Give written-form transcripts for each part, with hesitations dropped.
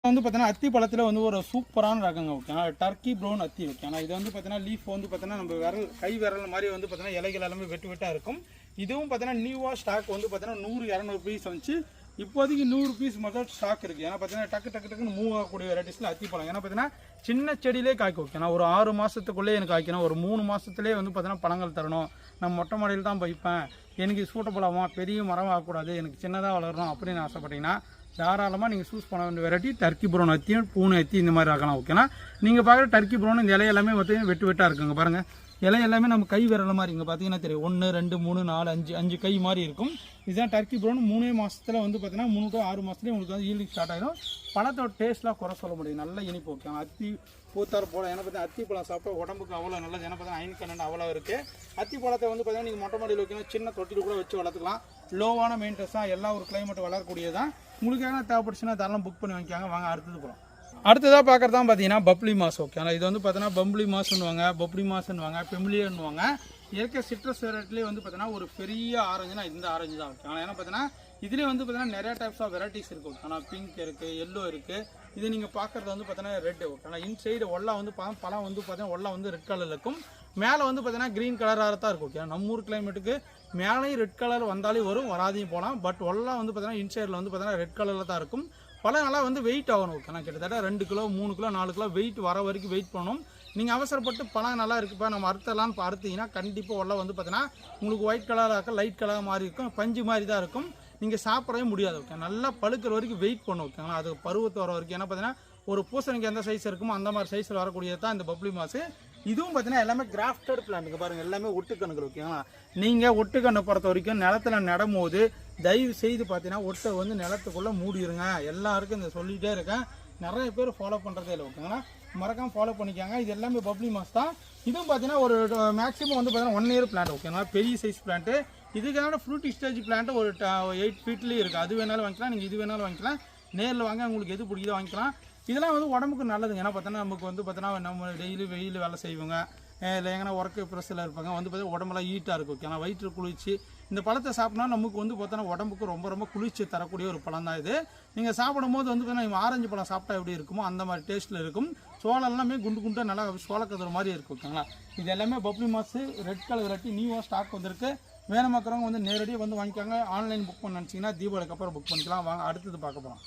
வந்து பார்த்தீங்கன்னா அத்தி பழத்தில் வந்து ஒரு சூப்பரான ரகங்க ஓகேங்களா. டர்க்கி ப்ரௌன் அத்தி ஓகேங்களா. இது வந்து பார்த்தீங்கன்னா லீஃப் வந்து பார்த்தீங்கன்னா நம்ம கை விரல் மாதிரி வந்து பார்த்தீங்கன்னா இலைகள் எல்லாமே வெட்டு வெட்டாக இருக்கும். இதுவும் பார்த்தீங்கன்னா நியூவாக ஸ்டாக் வந்து பார்த்தீங்கன்னா 100-200 பீஸ் வந்துச்சு. இப்போதைக்கு 100 பீஸ் மட்டும் ஸ்டாக் இருக்குது. ஏன்னா பார்த்தீங்கன்னா டக்குன்னு மூவ் ஆகக்கூடிய வெரைட்டிஸில் அத்தி பழம். ஏன்னா பார்த்தீங்கன்னா சின்ன செடியிலே காய்க்கும் ஓகேனா. ஒரு 6 மாதத்துக்குள்ளே எனக்கு காய்க்கணும். ஒரு 3 மாதத்துலேயே வந்து பார்த்தீங்கன்னா பழங்கள் தரணும். நான் மொட்டை மாடியில் தான் வைப்பேன், எனக்கு சூட்டபுளாமா, பெரிய மரம் ஆகக்கூடாது, எனக்கு சின்னதாக வளரணும் அப்படின்னு ஆசைப்பட்டீங்கன்னா தாராளமாக நீங்கள் சூஸ் பண்ண வேண்டிய வெரைட்டி டர்க்கி ப்ரௌன் அத்தியும் பூனை அத்தி இந்த மாதிரி ஆகலாம் ஓகேனா. நீங்கள் பார்க்குற டர்க்கி ப்ரௌன் இந்த இலை எல்லாமே பார்த்தீங்கன்னா வெட்டு வெட்டாக இருக்குங்க பாருங்கள். இலை எல்லாமே நம்ம கை விரல மாதிரி இங்கே பார்த்தீங்கன்னா தெரியும். 1 2 3 4 5 கை மாதிரி இருக்கும். இதுதான் டர்க்கி ப்ரௌன். 3 மாதத்தில் வந்து பார்த்தீங்கன்னா 3 to 6 மாதத்துலேயே உங்களுக்கு வந்து ஈல்டிங் ஸ்டார்ட் ஆகிடும். பழத்தோட டேஸ்ட்லாம் குறை சொல்ல முடியும். நல்ல இனிப்பு ஓகேங்க. அத்தி பூத்தார் போல ஏன்னா பார்த்தீங்கன்னா அத்தி பழம் சாப்பிட்டா உடம்புக்கு அவ்வளோ நல்லது. ஏன்னா பார்த்தீங்கன்னா அயன் கண்டென்ட் அவ்வளோ இருக்குது. அத்தி பழத்தை வந்து பார்த்தீங்கன்னா நீங்கள் மொட்டை மாடியில் வைக்கணும், சின்ன தொட்டில் கூட வச்சு வளர்த்துக்கலாம். லோவான மெயின்டென்ஸாக எல்லா ஒரு கிளைமேட் வளரக்கூடியதான். உங்களுக்கு ஏன்னா தேவைப்பட்டுச்சுன்னா அதெல்லாம் புக் பண்ணி வாங்கிக்காங்க. வாங்க அடுத்தது போகிறோம். அடுத்ததாக பார்க்குறது தான் பார்த்தீங்கன்னா பப்ளி மாஸ் ஓகே. இது வந்து பார்த்தீங்கன்னா பம்ப்ளி மாஸ்ன்னுவாங்க, பப்ளி மாஸ்ன்னுவாங்க, பெமிலியன்னுவாங்க. இயற்கை சிட்ரஸ் வெரைட்டிலே வந்து பார்த்தீங்கன்னா ஒரு பெரிய ஆரஞ்சுனா இந்த ஆரஞ்சு தான் ஓகே. ஏன்னா பார்த்தீங்கன்னா இதுலேயே வந்து பார்த்தீங்கன்னா நிறைய டைப்ஸ் ஆஃப் வெரைட்டிஸ் இருக்குது ஓகே. ஆனால் பிங்க் இருக்குது, எல்லோ இருக்குது. இது நீங்கள் பார்க்குறது வந்து பார்த்தீங்கன்னா ரெட் ஓகே. ஆனால் இன்சைடு ஒல்லா வந்து பழம் வந்து பார்த்தீங்கன்னா ஒல்லா வந்து ரெட் கலரில் இருக்கும். மேலே வந்து பார்த்தீங்கன்னா க்ரீன் கலராக தான் இருக்கும் ஓகே. நம்ம ஊர் கிளைமேட்டுக்கு மேலேயும் ரெட் கலர் வந்தாலே வரும், வராதையும் போகலாம். பட் ஒல்லா வந்து பார்த்தீங்கன்னா இன்சைடில் வந்து பார்த்தீங்கன்னா ரெட் கலரில் தான் இருக்கும். பழம் நல்லா வந்து வெயிட் ஆகணும் ஓகே. நான் கிட்டத்தட்ட 2 கிலோ 3 கிலோ 4 கிலோ வெயிட் வர வரைக்கும் வெயிட் பண்ணணும். நீங்கள் அவசரப்பட்டு பழம் நல்லா இருக்குப்பா நம்ம அறுத்தலான்னு அறுத்தீங்கன்னா கண்டிப்பாக உள்ள வந்து பார்த்தீங்கன்னா உங்களுக்கு ஒயிட் கலராக இருக்கும், லைட் கலராக மாதிரி இருக்கும், பஞ்சு மாதிரி தான் இருக்கும். நீங்கள் சாப்பிடவே முடியாது ஓகே. நல்லா பழுக்கிற வரைக்கும் வெயிட் பண்ணும் ஓகேங்களா. அது பருவத்து வர வரைக்கும். ஏன்னா பார்த்தீங்கன்னா ஒரு பூசணிக்கு எந்த சைஸ் இருக்குமோ அந்த மாதிரி சைஸில் வரக்கூடியது தான் இந்த பப்ளி மாசு. இதுவும் பார்த்தீங்கன்னா எல்லாமே கிராஃப்டட் பிளான்ட்டுங்க பாருங்கள். எல்லாமே ஒட்டுக்கணுகள் ஓகேங்களா. நீங்கள் ஒட்டுக்கண்ணை பொறுத்த வரைக்கும் நிலத்தில் நடும்போது தயவு செய்து பார்த்தீங்கன்னா ஒட்டை வந்து நிலத்துக்குள்ளே மூடிடுங்க. எல்லாருக்கும் இந்த சொல்லிகிட்டே இருக்கேன், நிறைய பேர் ஃபாலோ பண்ணுறதே இல்லை ஓகேங்களா. மறக்காமல் ஃபாலோ பண்ணிக்காங்க. இது எல்லாமே பப்ளி மாஸ் தான். இதுவும் பார்த்தீங்கன்னா ஒரு மேக்ஸிமம் வந்து பார்த்தீங்கன்னா 1 இயர் பிளான்ட் ஓகேங்களா. பெரிய சைஸ் பிளான்ட்டு. இதுக்கான ஃப்ரூட் ஸ்டேஜ் பிளான்ட்டு ஒரு 8 ஃபீட்லேயே இருக்குது. அது வேணாலும் வாங்கிக்கலாம், நீங்கள் இது வேணாலும் வாங்கிக்கலாம். நேரில் வாங்க, உங்களுக்கு எது பிடிக்குதோ வாங்கிக்கலாம். இதெல்லாம் வந்து உடம்புக்கு நல்லதுங்க. ஏன்னா பார்த்தோன்னா நமக்கு வந்து பார்த்தோன்னா நம்ம டெய்லி வெயில் வேலை செய்வோங்க, இல்லை எங்கன்னா ஒர்க்கு ப்ரெஸ்ஸில் இருப்பாங்க, வந்து பார்த்தீங்கன்னா உடம்பெல்லாம் ஹீட்டாக இருக்கும் ஓகே. ஆனால் வயிற்று குளிர்ச்சி இந்த பழத்தை சாப்பிட்னா நமக்கு வந்து பார்த்தோன்னா உடம்புக்கு ரொம்ப குளிர்ச்சி தரக்கூடிய ஒரு பழம் தான் இது. நீங்கள் சாப்பிடும் போது வந்து பார்த்தீங்கன்னா ஆரஞ்சு பழம் சாப்பிட்டா எப்படி இருக்குமோ அந்த மாதிரி டேஸ்ட்டில் இருக்கும். சோளம் எல்லாமே குண்டு குண்டாக நல்லா சோளக்கதிர மாதிரி இருக்கும் ஓகேங்களா. இது எல்லாமே பப்ளி மாசு ரெட் கலர் வெரைட்டி நியூவாக ஸ்டாக் வந்திருக்கு. வேணுமாக்கிறவங்க வந்து நேரடியாக வந்து வாங்கிக்காங்க. ஆன்லைன் புக் பண்ண நினச்சிங்கன்னா தீபாவளிக்கு அப்புறம் புக் பண்ணிக்கலாம். வாங்க அடுத்தது பார்க்க போகிறோம்.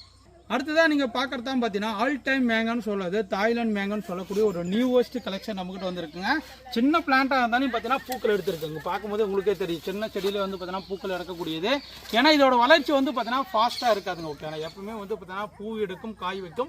அடுத்ததாக நீங்கள் பார்க்குறது தான் பார்த்தீங்கன்னா ஆல் டைம் மேங்கன்னு சொல்லுது, தாய்லாந்து மேங்கன்னு சொல்லக்கூடிய ஒரு நியூவஸ்ட் கலெக்ஷன் நம்மகிட்ட வந்துருக்குங்க. சின்ன பிளான்ட்டாக இருந்தாலும் பார்த்தீங்கன்னா பூக்கள் எடுத்துருக்குங்க. பார்க்கும்போது உங்களுக்கே தெரியும் சின்ன செடியில் வந்து பார்த்தீங்கன்னா பூக்கள் எடுக்கக்கூடியது. ஏன்னா இதோட வளர்ச்சி வந்து பார்த்தீங்கன்னா ஃபாஸ்ட்டாக இருக்காதுங்க ஓகே. ஆனால் எப்பவுமே வந்து பார்த்தீங்கன்னா பூ எடுக்கும், காய் வைக்கும்.